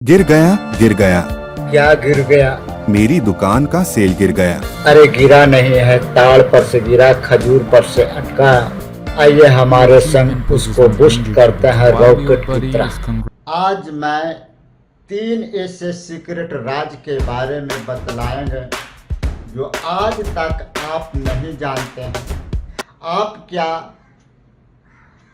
गिर गया गिर गया। क्या गिर गया? मेरी दुकान का सेल गिर गया। अरे गिरा नहीं है, ताड़ पर से गिरा, खजूर पर से अटका। आइए हमारे संग उसको बुस्ट करते हैं रॉकेट की तरह। आज मैं 3 ऐसे सीक्रेट राज के बारे में बतलाएंगे जो आज तक आप नहीं जानते हैं। आप क्या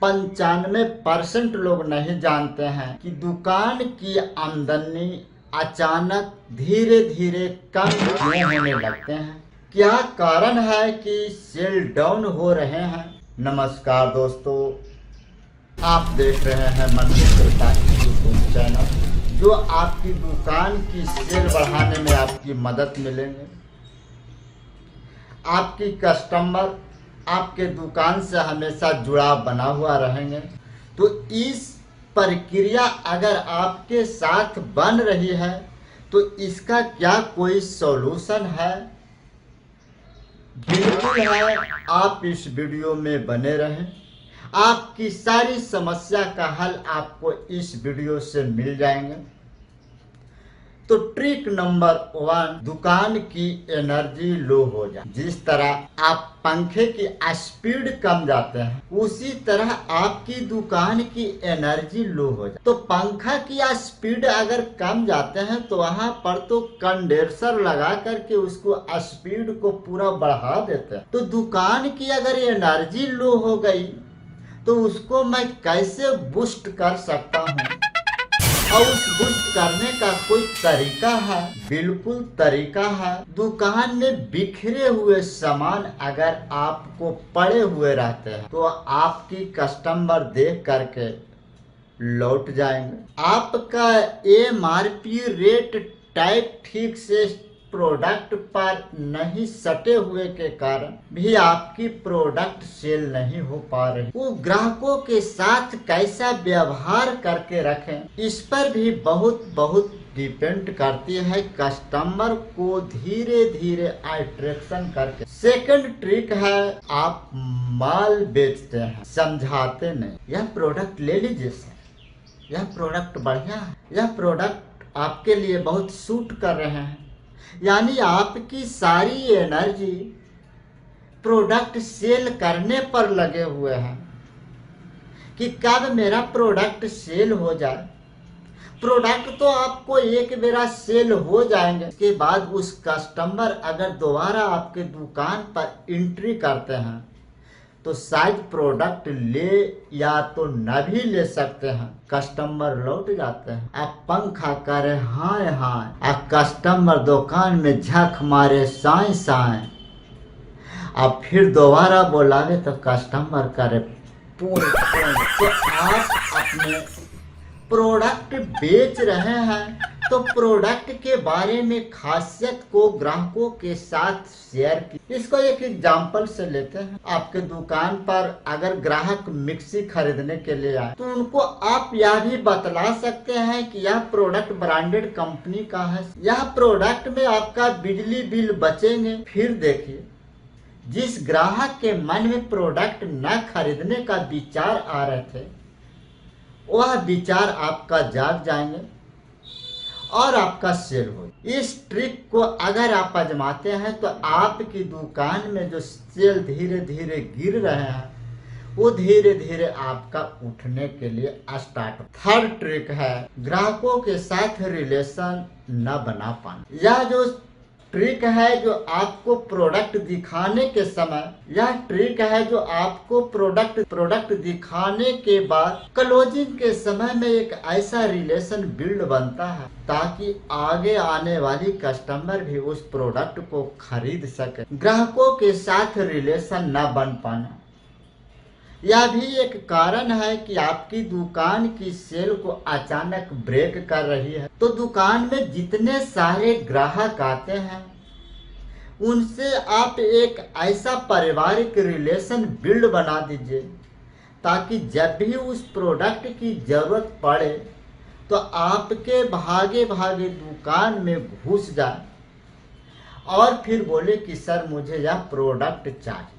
95% लोग नहीं जानते हैं कि दुकान की आमदनी अचानक धीरे धीरे कम क्यों होने लगते हैं। क्या कारण है कि सेल डाउन हो रहे हैं। नमस्कार दोस्तों, आप देख रहे हैं मनमित्रता यूट्यूब चैनल, जो आपकी दुकान की सेल बढ़ाने में आपकी मदद मिलेंगे। आपकी कस्टमर आपके दुकान से हमेशा जुड़ाव बना हुआ रहेंगे। तो इस प्रक्रिया अगर आपके साथ बन रही है तो इसका क्या कोई सॉल्यूशन है? बिल्कुल है। आप इस वीडियो में बने रहें, आपकी सारी समस्या का हल आपको इस वीडियो से मिल जाएंगे। तो ट्रिक नंबर 1, दुकान की एनर्जी लो हो जाए। जिस तरह आप पंखे की स्पीड कम जाते हैं, उसी तरह आपकी दुकान की एनर्जी लो हो जाए। तो पंखा की स्पीड अगर कम जाते हैं तो वहां पर तो कंडेंसर लगा करके उसको स्पीड को पूरा बढ़ा देते हैं। तो दुकान की अगर एनर्जी लो हो गई तो उसको मैं कैसे बूस्ट कर सकता हूँ? और उस बूस्ट करने का कोई तरीका है? बिल्कुल तरीका है। दुकान में बिखरे हुए सामान अगर आपको पड़े हुए रहते हैं तो आपकी कस्टमर देख करके लौट जाएंगे। आपका MRP रेट टैग ठीक से प्रोडक्ट पर नहीं सटे हुए के कारण भी आपकी प्रोडक्ट सेल नहीं हो पा रही। वो ग्राहकों के साथ कैसा व्यवहार करके रखें, इस पर भी बहुत डिपेंड करती है। कस्टमर को धीरे धीरे अट्रैक्शन करके। सेकंड ट्रिक है, आप माल बेचते हैं, समझाते नहीं। यह प्रोडक्ट ले लीजिए सर, यह प्रोडक्ट बढ़िया है, यह प्रोडक्ट आपके लिए बहुत सूट कर रहे हैं। यानी आपकी सारी एनर्जी प्रोडक्ट सेल करने पर लगे हुए हैं कि कब मेरा प्रोडक्ट सेल हो जाए। प्रोडक्ट तो आपको एक बेरा सेल हो जाएंगे, इसके बाद उस कस्टमर अगर दोबारा आपके दुकान पर एंट्री करते हैं तो शायद प्रोडक्ट ले या तो न भी ले सकते हैं। कस्टमर लौट जाते हैं। आप पंखा करे हाय हाय, आप कस्टमर दुकान में झक मारे साए साए, आप फिर दोबारा बोलावे तो कस्टमर करे पूरे। तो आप अपने प्रोडक्ट बेच रहे हैं तो प्रोडक्ट के बारे में खासियत को ग्राहकों के साथ शेयर की। इसको एक एग्जांपल से लेते हैं। आपके दुकान पर अगर ग्राहक मिक्सी खरीदने के लिए आए तो उनको आप यह भी बतला सकते हैं कि यह प्रोडक्ट ब्रांडेड कंपनी का है, यह प्रोडक्ट में आपका बिजली बिल बचेंगे। फिर देखिए, जिस ग्राहक के मन में प्रोडक्ट न खरीदने का विचार आ रहे थे, वह विचार आपका जाग जाएंगे और आपका सेल हो। इस ट्रिक को अगर आप आजमाते हैं तो आपकी दुकान में जो सेल धीरे धीरे गिर रहे हैं वो धीरे धीरे आपका उठने के लिए स्टार्ट। थर्ड ट्रिक है, ग्राहकों के साथ रिलेशन न बना पाना। यह जो ट्रिक है जो आपको प्रोडक्ट दिखाने के समय, यह ट्रिक है जो आपको प्रोडक्ट दिखाने के बाद क्लोजिंग के समय में एक ऐसा रिलेशन बिल्ड बनता है ताकि आगे आने वाली कस्टमर भी उस प्रोडक्ट को खरीद सके। ग्राहकों के साथ रिलेशन न बन पाना यह भी एक कारण है कि आपकी दुकान की सेल को अचानक ब्रेक कर रही है। तो दुकान में जितने सारे ग्राहक आते हैं उनसे आप एक ऐसा पारिवारिक रिलेशन बिल्ड बना दीजिए ताकि जब भी उस प्रोडक्ट की जरूरत पड़े तो आपके भागे भागे दुकान में घुस जाए और फिर बोले कि सर मुझे यह प्रोडक्ट चाहिए।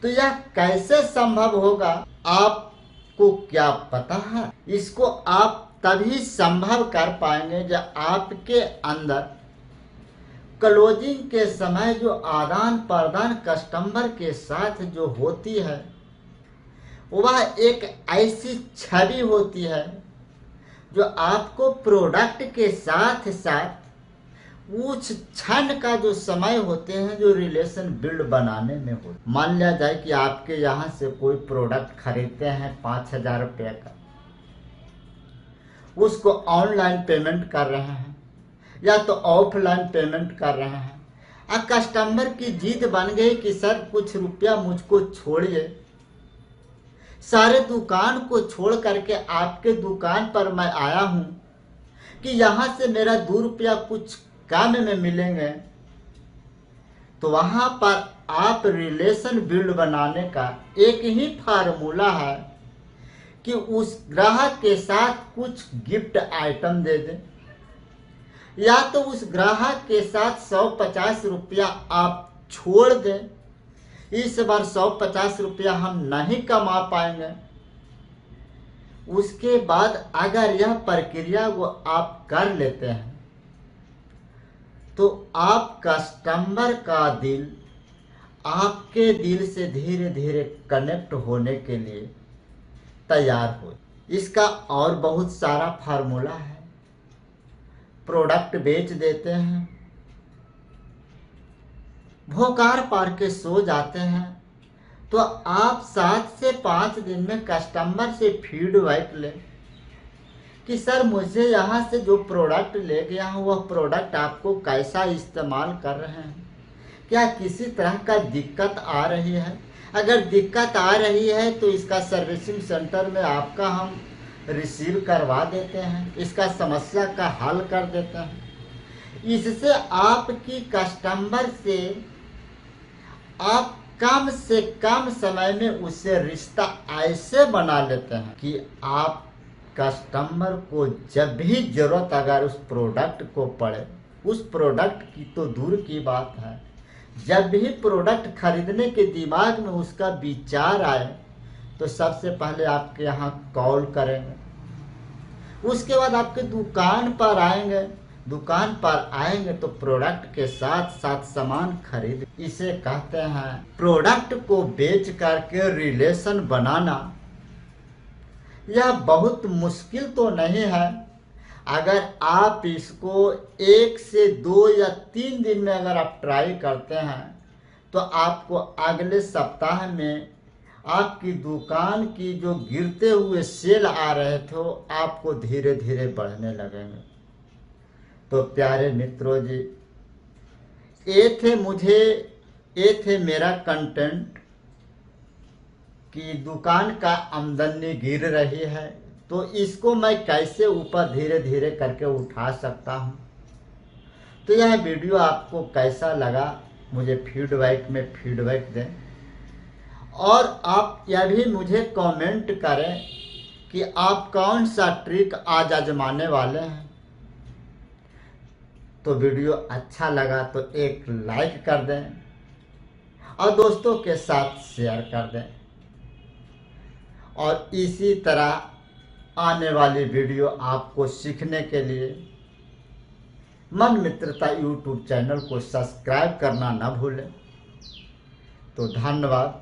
तो यह कैसे संभव होगा आपको क्या पता है? इसको आप तभी संभव कर पाएंगे जब आपके अंदर क्लोजिंग के समय जो आदान प्रदान कस्टमर के साथ जो होती है वह एक ऐसी छवि होती है जो आपको प्रोडक्ट के साथ साथ उस क्षण का जो समय होते हैं जो रिलेशन बिल्ड बनाने में हो। मान लिया जाए कि आपके यहाँ से कोई प्रोडक्ट खरीदते हैं 5,000 रुपये का, उसको ऑनलाइन पेमेंट कर रहे हैं या तो ऑफलाइन पेमेंट कर रहे हैं। अब कस्टमर की जिद बन गई कि सर कुछ रुपया मुझको छोड़िए, सारे दुकान को छोड़ करके आपके दुकान पर मैं आया हूं कि यहाँ से मेरा 2 रुपया कुछ काम में मिलेंगे। तो वहां पर आप रिलेशन बिल्ड बनाने का एक ही फार्मूला है कि उस ग्राहक के साथ कुछ गिफ्ट आइटम दे दें, या तो उस ग्राहक के साथ 150 रुपया आप छोड़ दें। इस बार 150 रुपया हम नहीं कमा पाएंगे। उसके बाद अगर यह प्रक्रिया वो आप कर लेते हैं तो आप कस्टमर का दिल आपके दिल से धीरे धीरे कनेक्ट होने के लिए तैयार हो। इसका और बहुत सारा फार्मूला है। प्रोडक्ट बेच देते हैं, भोकार पार के सो जाते हैं, तो आप 7 से 5 दिन में कस्टमर से फीडबैक लें कि सर मुझे यहाँ से जो प्रोडक्ट ले गया हूँ वह प्रोडक्ट आपको कैसा इस्तेमाल कर रहे हैं, क्या किसी तरह का दिक्कत आ रही है। अगर दिक्कत आ रही है तो इसका सर्विसिंग सेंटर में आपका हम रिसीव करवा देते हैं, इसका समस्या का हल कर देते हैं। इससे आपकी कस्टमर से आप कम से कम समय में उससे रिश्ता ऐसे बना लेते हैं कि आप कस्टमर को जब भी जरूरत अगर उस प्रोडक्ट को पड़े, उस प्रोडक्ट की तो दूर की बात है, जब भी प्रोडक्ट खरीदने के दिमाग में उसका विचार आए तो सबसे पहले आपके यहाँ कॉल करेंगे, उसके बाद आपके दुकान पर आएंगे। दुकान पर आएंगे तो प्रोडक्ट के साथ साथ सामान खरीद। इसे कहते हैं प्रोडक्ट को बेच करके रिलेशन बनाना। यह बहुत मुश्किल तो नहीं है। अगर आप इसको 1 से 2 या 3 दिन में अगर आप ट्राई करते हैं तो आपको अगले सप्ताह में आपकी दुकान की जो गिरते हुए सेल आ रहे थे वो आपको धीरे धीरे बढ़ने लगेंगे। तो प्यारे मित्रों जी, ये थे मेरा कंटेंट कि दुकान का आमदनी गिर रही है तो इसको मैं कैसे ऊपर धीरे धीरे करके उठा सकता हूँ। तो यह वीडियो आपको कैसा लगा मुझे फीडबैक में फीडबैक दें, और आप यह भी मुझे कमेंट करें कि आप कौन सा ट्रिक आज आजमाने वाले हैं। तो वीडियो अच्छा लगा तो एक लाइक कर दें और दोस्तों के साथ शेयर कर दें, और इसी तरह आने वाली वीडियो आपको सीखने के लिए मन मित्रता यूट्यूब चैनल को सब्सक्राइब करना न भूलें। तो धन्यवाद।